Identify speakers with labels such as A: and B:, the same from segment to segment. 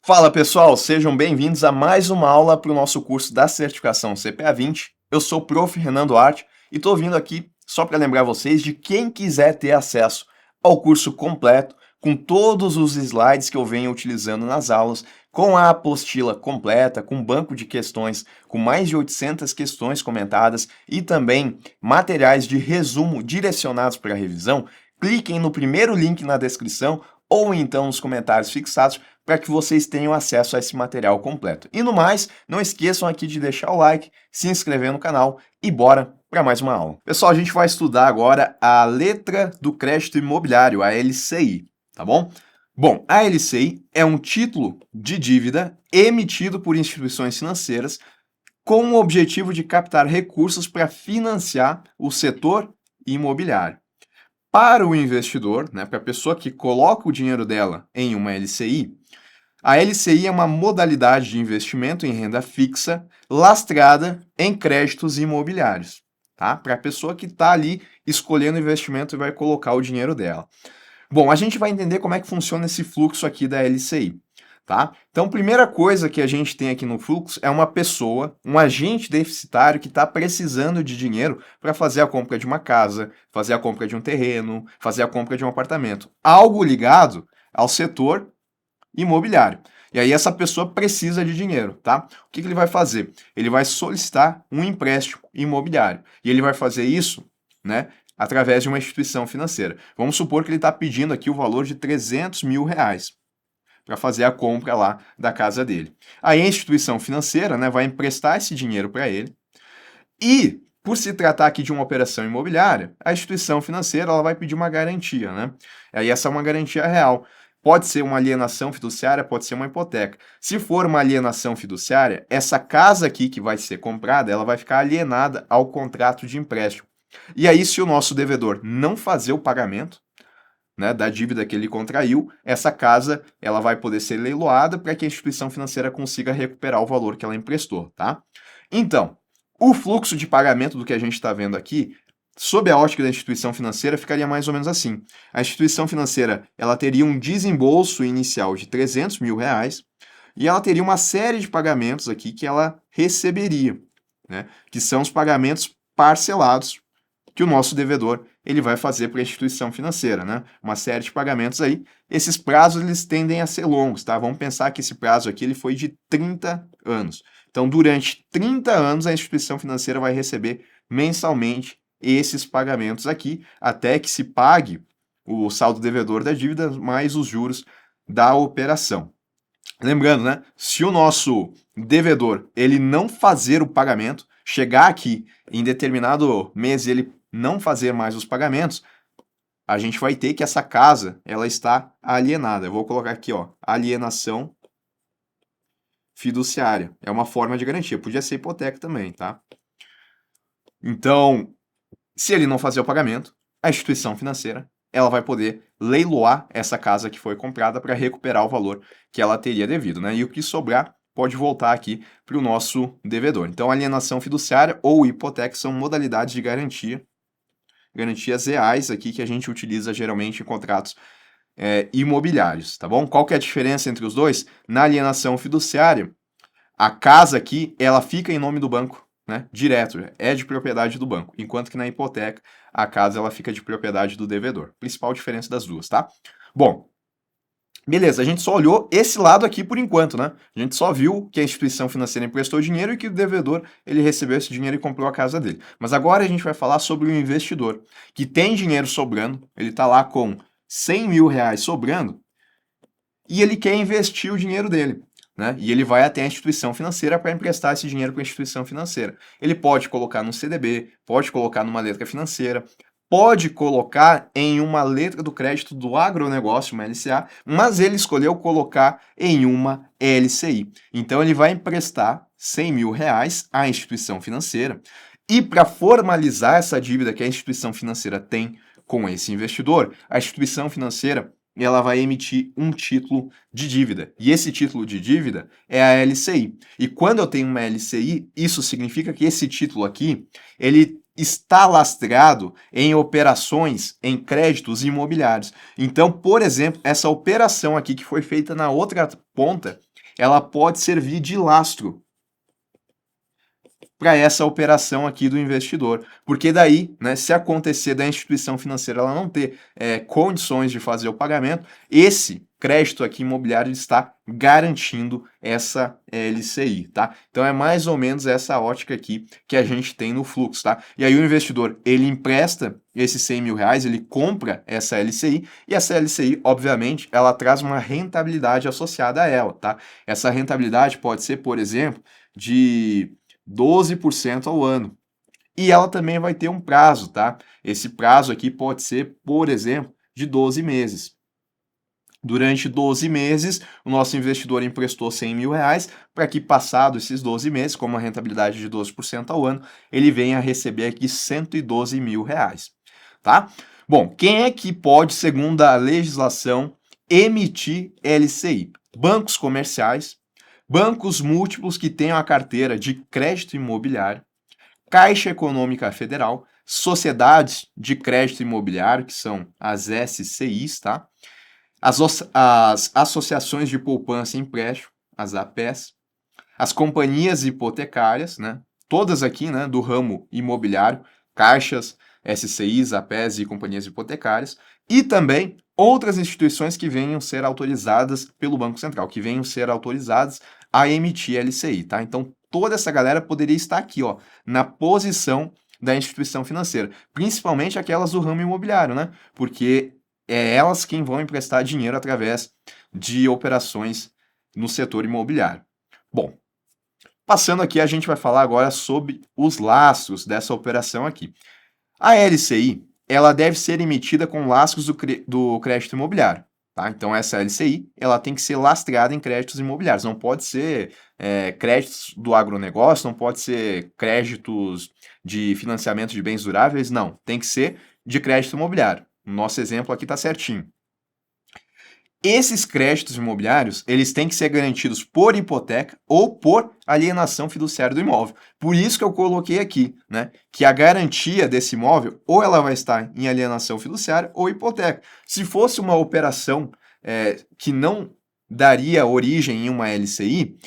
A: Fala pessoal, sejam bem-vindos a mais uma aula para o nosso curso da certificação CPA 20. Eu sou o Prof. Renan Duarte e estou vindo aqui só para lembrar vocês de quem quiser ter acesso ao curso completo, com todos os slides que eu venho utilizando nas aulas, com a apostila completa, com banco de questões, com mais de 800 questões comentadas e também materiais de resumo direcionados para a revisão, cliquem no primeiro link na descrição ou então nos comentários fixados para que vocês tenham acesso a esse material completo. E no mais, não esqueçam aqui de deixar o like, se inscrever no canal e bora para mais uma aula. Pessoal, a gente vai estudar agora a letra do crédito imobiliário, a LCI, tá bom? Bom, a LCI é um título de dívida emitido por instituições financeiras com o objetivo de captar recursos para financiar o setor imobiliário. Para o investidor, para a pessoa que coloca o dinheiro dela em uma LCI, a LCI é uma modalidade de investimento em renda fixa lastrada em créditos imobiliários, tá? Para a pessoa que está ali escolhendo o investimento e vai colocar o dinheiro dela. Bom, a gente vai entender como é que funciona esse fluxo aqui da LCI, tá? Então, primeira coisa que a gente tem aqui no fluxo é uma pessoa, um agente deficitário que está precisando de dinheiro para fazer a compra de uma casa, fazer a compra de um terreno, fazer a compra de um apartamento. Algo ligado ao setor imobiliário. E aí essa pessoa precisa de dinheiro, tá? O que ele vai fazer? Ele vai solicitar um empréstimo imobiliário. E ele vai fazer isso, através de uma instituição financeira. Vamos supor que ele está pedindo aqui o valor de R$300 mil para fazer a compra lá da casa dele. Aí a instituição financeira, vai emprestar esse dinheiro para ele e, por se tratar aqui de uma operação imobiliária, a instituição financeira ela vai pedir uma garantia, Aí essa é uma garantia real. Pode ser uma alienação fiduciária, pode ser uma hipoteca. Se for uma alienação fiduciária, essa casa aqui que vai ser comprada, ela vai ficar alienada ao contrato de empréstimo. E aí, se o nosso devedor não fazer o pagamento, da dívida que ele contraiu, essa casa ela vai poder ser leiloada para que a instituição financeira consiga recuperar o valor que ela emprestou, tá? Então, o fluxo de pagamento do que a gente está vendo aqui, sob a ótica da instituição financeira, ficaria mais ou menos assim. A instituição financeira ela teria um desembolso inicial de R$300 mil e ela teria uma série de pagamentos aqui que ela receberia, que são os pagamentos parcelados que o nosso devedor ele vai fazer para a instituição financeira, Uma série de pagamentos aí. Esses prazos eles tendem a ser longos, tá? Vamos pensar que esse prazo aqui ele foi de 30 anos. Então, durante 30 anos, a instituição financeira vai receber mensalmente esses pagamentos aqui, até que se pague o saldo devedor da dívida mais os juros da operação. Lembrando, se o nosso devedor ele não fazer o pagamento, chegar aqui em determinado mês e ele não fazer mais os pagamentos, a gente vai ter que essa casa ela está alienada. Eu vou colocar aqui, alienação fiduciária. É uma forma de garantia. Podia ser hipoteca também, tá? Então, se ele não fazer o pagamento, a instituição financeira ela vai poder leiloar essa casa que foi comprada para recuperar o valor que ela teria devido, E o que sobrar pode voltar aqui para o nosso devedor. Então, alienação fiduciária ou hipoteca são modalidades de garantias reais aqui que a gente utiliza geralmente em contratos imobiliários, tá bom? Qual que é a diferença entre os dois? Na alienação fiduciária, a casa aqui, ela fica em nome do banco, direto, é de propriedade do banco, enquanto que na hipoteca, a casa ela fica de propriedade do devedor. Principal diferença das duas, tá? Bom, beleza, a gente só olhou esse lado aqui por enquanto, A gente só viu que a instituição financeira emprestou dinheiro e que o devedor, ele recebeu esse dinheiro e comprou a casa dele. Mas agora a gente vai falar sobre o investidor, que tem dinheiro sobrando, ele tá lá com R$100 mil sobrando, e ele quer investir o dinheiro dele. E ele vai até a instituição financeira para emprestar esse dinheiro para a instituição financeira. Ele pode colocar num CDB, pode colocar numa letra financeira, pode colocar em uma letra do crédito do agronegócio, uma LCA, mas ele escolheu colocar em uma LCI. Então ele vai emprestar R$100 mil à instituição financeira e para formalizar essa dívida que a instituição financeira tem com esse investidor, a instituição financeira ela vai emitir um título de dívida. E esse título de dívida é a LCI. E quando eu tenho uma LCI, isso significa que esse título aqui, ele está lastreado em operações em créditos imobiliários. Então, por exemplo, essa operação aqui que foi feita na outra ponta, ela pode servir de lastro para essa operação aqui do investidor. Porque daí, né, se acontecer da instituição financeira ela não ter condições de fazer o pagamento, esse crédito aqui imobiliário está garantindo essa LCI, tá? Então é mais ou menos essa ótica aqui que a gente tem no fluxo, tá? E aí o investidor, ele empresta esses 100 mil reais, ele compra essa LCI, e essa LCI, obviamente, ela traz uma rentabilidade associada a ela, tá? Essa rentabilidade pode ser, por exemplo, de 12% ao ano. E ela também vai ter um prazo, tá? Esse prazo aqui pode ser, por exemplo, de 12 meses. Durante 12 meses, o nosso investidor emprestou 100 mil reais para que, passado esses 12 meses, com uma rentabilidade de 12% ao ano, ele venha a receber aqui 112 mil reais, tá? Bom, quem é que pode, segundo a legislação, emitir LCI? Bancos comerciais, bancos múltiplos que tenham a carteira de crédito imobiliário, Caixa Econômica Federal, sociedades de crédito imobiliário, que são as SCIs, tá? As associações de poupança e empréstimo, as APEs, as companhias hipotecárias, né? Todas aqui, né, do ramo imobiliário, caixas, SCIs, APEs e companhias hipotecárias, e também outras instituições que venham ser autorizadas pelo Banco Central, que venham ser autorizadas a emitir LCI, tá? Então, toda essa galera poderia estar aqui, ó, na posição da instituição financeira, principalmente aquelas do ramo imobiliário, né? Porque é elas quem vão emprestar dinheiro através de operações no setor imobiliário. Bom, passando aqui, a gente vai falar agora sobre os lastros dessa operação aqui. A LCI, ela deve ser emitida com lastros do crédito imobiliário, tá? Então, essa LCI, ela tem que ser lastreada em créditos imobiliários. Não pode ser créditos do agronegócio, não pode ser créditos de financiamento de bens duráveis, não. Tem que ser de crédito imobiliário. O nosso exemplo aqui está certinho. Esses créditos imobiliários, eles têm que ser garantidos por hipoteca ou por alienação fiduciária do imóvel. Por isso que eu coloquei aqui, né, que a garantia desse imóvel ou ela vai estar em alienação fiduciária ou hipoteca. Se fosse uma operação que não daria origem em uma LCI,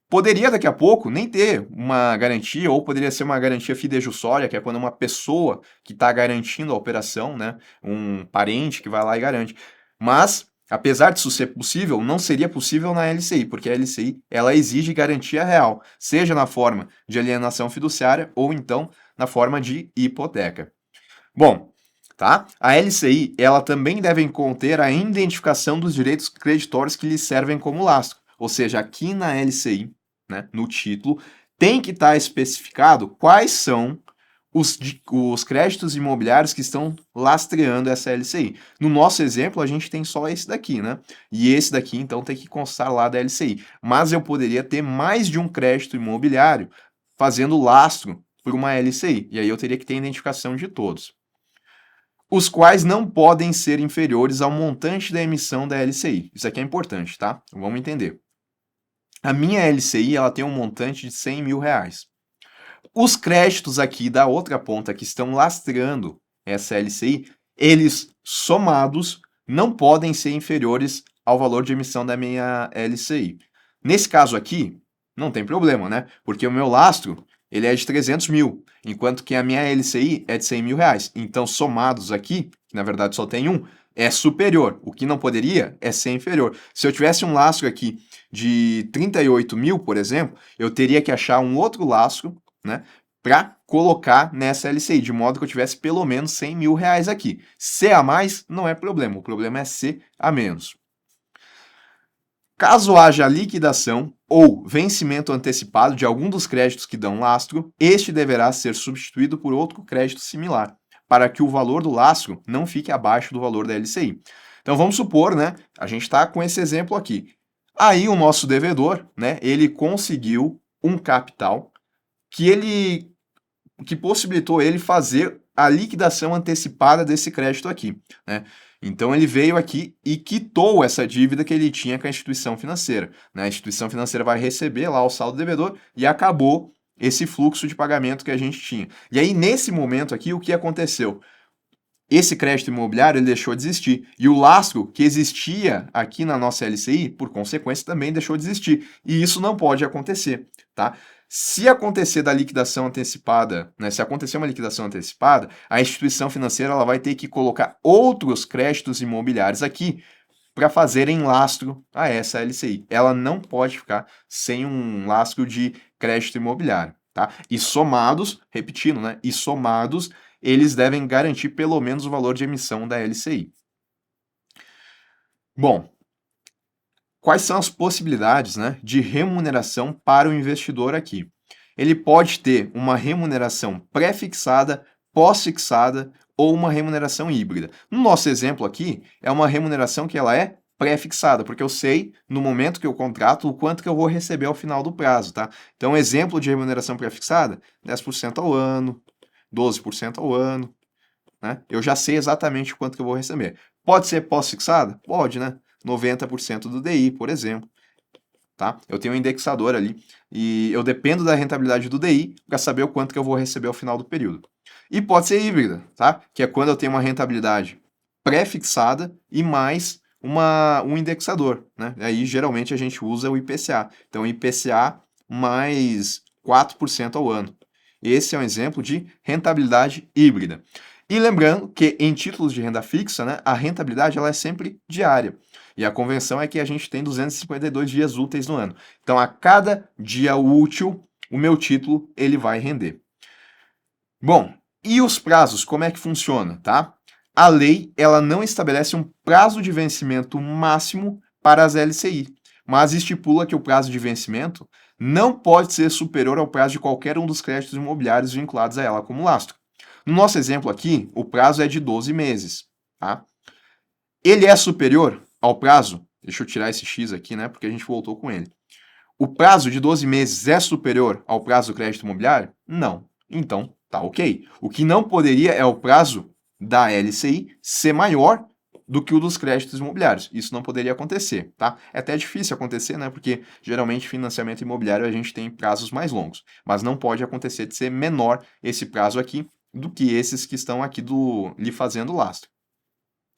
A: poderia daqui a pouco nem ter uma garantia, ou poderia ser uma garantia fidejussória, que é quando uma pessoa que está garantindo a operação, né, um parente que vai lá e garante. Mas, apesar disso ser possível, não seria possível na LCI, porque a LCI ela exige garantia real, seja na forma de alienação fiduciária ou então na forma de hipoteca. Bom, tá? A LCI ela também deve conter a identificação dos direitos creditórios que lhe servem como lastro, ou seja, aqui na LCI, né, no título, tem que estar especificado quais são os créditos imobiliários que estão lastreando essa LCI. No nosso exemplo, a gente tem só esse daqui, né? E esse daqui, então, tem que constar lá da LCI. Mas eu poderia ter mais de um crédito imobiliário fazendo lastro por uma LCI. E aí eu teria que ter a identificação de todos. Os quais não podem ser inferiores ao montante da emissão da LCI. Isso aqui é importante, tá? Vamos entender. A minha LCI ela tem um montante de 100 mil reais. Os créditos aqui da outra ponta que estão lastreando essa LCI, eles somados não podem ser inferiores ao valor de emissão da minha LCI. Nesse caso aqui, não tem problema, né? Porque o meu lastro ele é de 300 mil, enquanto que a minha LCI é de 100 mil reais. Então, somados aqui, que na verdade só tem um, é superior. O que não poderia é ser inferior. Se eu tivesse um lastro aqui de 38 mil, por exemplo, eu teria que achar um outro lastro, né, para colocar nessa LCI, de modo que eu tivesse pelo menos 100 mil reais aqui. C a mais não é problema, o problema é C a menos. Caso haja liquidação ou vencimento antecipado de algum dos créditos que dão lastro, este deverá ser substituído por outro crédito similar, para que o valor do lastro não fique abaixo do valor da LCI. Então vamos supor, né, a gente está com esse exemplo aqui. Aí o nosso devedor, né, ele conseguiu um capital que possibilitou ele fazer a liquidação antecipada desse crédito aqui, né? Então ele veio aqui e quitou essa dívida que ele tinha com a instituição financeira, né? A instituição financeira vai receber lá o saldo devedor e acabou esse fluxo de pagamento que a gente tinha. E aí, nesse momento aqui, o que aconteceu? Esse crédito imobiliário ele deixou de existir. E o lastro que existia aqui na nossa LCI, por consequência, também deixou de existir. E isso não pode acontecer, tá? Se acontecer da liquidação antecipada, né, se acontecer uma liquidação antecipada, a instituição financeira ela vai ter que colocar outros créditos imobiliários aqui para fazerem lastro a essa LCI. Ela não pode ficar sem um lastro de crédito imobiliário, tá? E somados, repetindo, né? E somados, eles devem garantir pelo menos o valor de emissão da LCI. Bom, quais são as possibilidades, né, de remuneração para o investidor aqui? Ele pode ter uma remuneração pré-fixada, pós-fixada ou uma remuneração híbrida. No nosso exemplo aqui, é uma remuneração que ela é pré-fixada, porque eu sei, no momento que eu contrato, o quanto que eu vou receber ao final do prazo, tá? Então, exemplo de remuneração pré-fixada, 10% ao ano, 12% ao ano, né? Eu já sei exatamente quanto que eu vou receber. Pode ser pós-fixada? Pode, né? 90% do DI, por exemplo, tá? Eu tenho um indexador ali e eu dependo da rentabilidade do DI para saber o quanto que eu vou receber ao final do período. E pode ser híbrida, tá? Que é quando eu tenho uma rentabilidade pré-fixada e mais um indexador, né? Aí geralmente a gente usa o IPCA. Então IPCA mais 4% ao ano. Esse é um exemplo de rentabilidade híbrida. E lembrando que em títulos de renda fixa, né, a rentabilidade ela é sempre diária. E a convenção é que a gente tem 252 dias úteis no ano. Então, a cada dia útil, o meu título ele vai render. Bom, e os prazos, como é que funciona, tá? A lei, ela não estabelece um prazo de vencimento máximo para as LCI, mas estipula que o prazo de vencimento não pode ser superior ao prazo de qualquer um dos créditos imobiliários vinculados a ela como lastro. No nosso exemplo aqui, o prazo é de 12 meses, tá? Ele é superior ao prazo, deixa eu tirar esse X aqui, né, porque a gente voltou com ele. O prazo de 12 meses é superior ao prazo do crédito imobiliário? Não. Então, tá ok. O que não poderia é o prazo da LCI ser maior do que o dos créditos imobiliários. Isso não poderia acontecer, tá? É até difícil acontecer, né? Porque geralmente financiamento imobiliário a gente tem prazos mais longos, mas não pode acontecer de ser menor esse prazo aqui do que esses que estão aqui lhe fazendo lastro.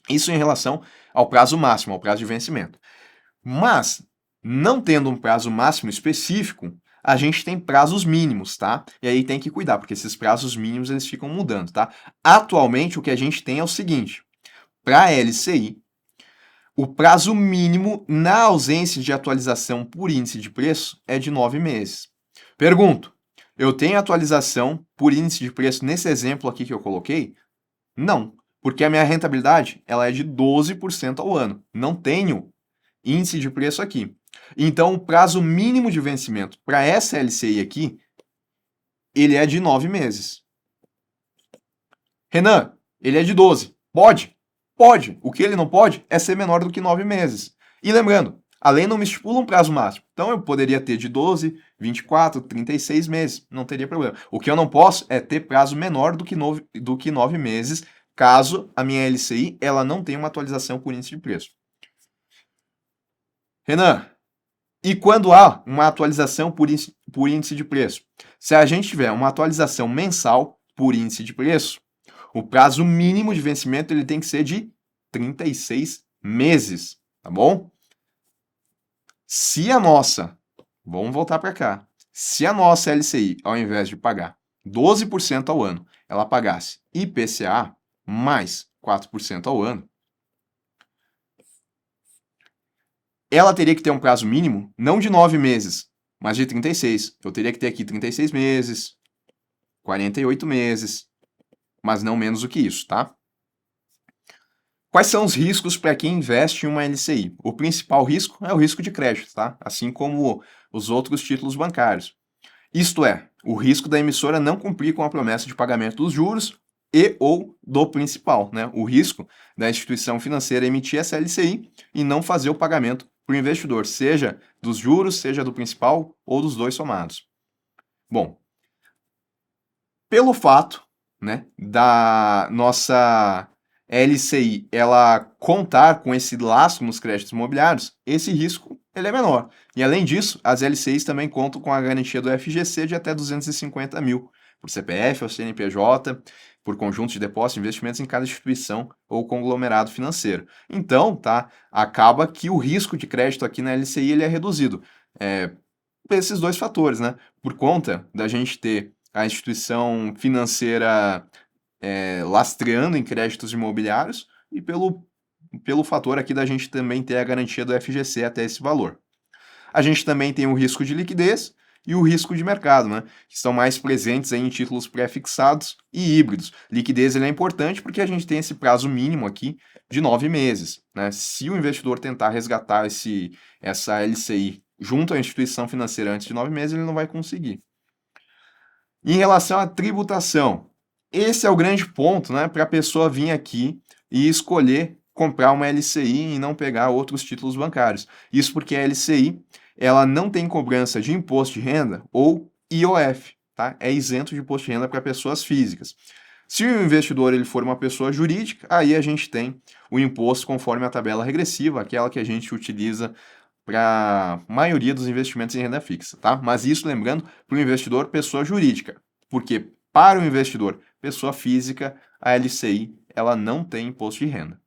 A: Isso em relação ao prazo máximo, ao prazo de vencimento. Mas, não tendo um prazo máximo específico, a gente tem prazos mínimos, tá? E aí tem que cuidar, porque esses prazos mínimos eles ficam mudando, tá? Atualmente, o que a gente tem é o seguinte: para a LCI, o prazo mínimo na ausência de atualização por índice de preço é de 9 meses. Pergunto, eu tenho atualização por índice de preço nesse exemplo aqui que eu coloquei? Não, porque a minha rentabilidade ela é de 12% ao ano. Não tenho índice de preço aqui. Então, o prazo mínimo de vencimento para essa LCI aqui, ele é de 9 meses. Renan, ele é de 12. Pode? Pode. O que ele não pode é ser menor do que 9 meses. E lembrando, a lei não me estipula um prazo máximo. Então, eu poderia ter de 12, 24, 36 meses. Não teria problema. O que eu não posso é ter prazo menor do que 9 meses, caso a minha LCI ela não tenha uma atualização por índice de preço. Renan, e quando há uma atualização por índice de preço? Se a gente tiver uma atualização mensal por índice de preço, o prazo mínimo de vencimento ele tem que ser de 36 meses, tá bom? Se a nossa, vamos voltar para cá, se a nossa LCI, ao invés de pagar 12% ao ano, ela pagasse IPCA mais 4% ao ano, ela teria que ter um prazo mínimo, não de 9 meses, mas de 36. Eu teria que ter aqui 36 meses, 48 meses, mas não menos do que isso, tá? Quais são os riscos para quem investe em uma LCI? O principal risco é o risco de crédito, tá? Assim como os outros títulos bancários. Isto é, o risco da emissora não cumprir com a promessa de pagamento dos juros e ou do principal, né? O risco da instituição financeira emitir essa LCI e não fazer o pagamento para o investidor, seja dos juros, seja do principal ou dos dois somados. Bom, pelo fato, né, da nossa LCI ela contar com esse lastro nos créditos imobiliários, esse risco ele é menor. E além disso, as LCIs também contam com a garantia do FGC de até 250 mil, por CPF ou CNPJ, por conjunto de depósitos e investimentos em cada instituição ou conglomerado financeiro. Então, tá, acaba que o risco de crédito aqui na LCI ele é reduzido. Por esses dois fatores, né? Por conta da gente ter a instituição financeira lastreando em créditos imobiliários e pelo fator aqui da gente também ter a garantia do FGC até esse valor. A gente também tem o risco de liquidez e o risco de mercado, né? Que estão mais presentes aí em títulos pré-fixados e híbridos. Liquidez ele é importante porque a gente tem esse prazo mínimo aqui de 9 meses, né? Se o investidor tentar resgatar essa LCI junto à instituição financeira antes de 9 meses, ele não vai conseguir. Em relação à tributação, esse é o grande ponto, né, para a pessoa vir aqui e escolher comprar uma LCI e não pegar outros títulos bancários. Isso porque a LCI, ela não tem cobrança de imposto de renda ou IOF, tá? É isento de imposto de renda para pessoas físicas. Se o investidor ele for uma pessoa jurídica, aí a gente tem o imposto conforme a tabela regressiva, aquela que a gente utiliza para a maioria dos investimentos em renda fixa, tá? Mas isso lembrando para o investidor pessoa jurídica, porque para o investidor pessoa física, a LCI ela não tem imposto de renda.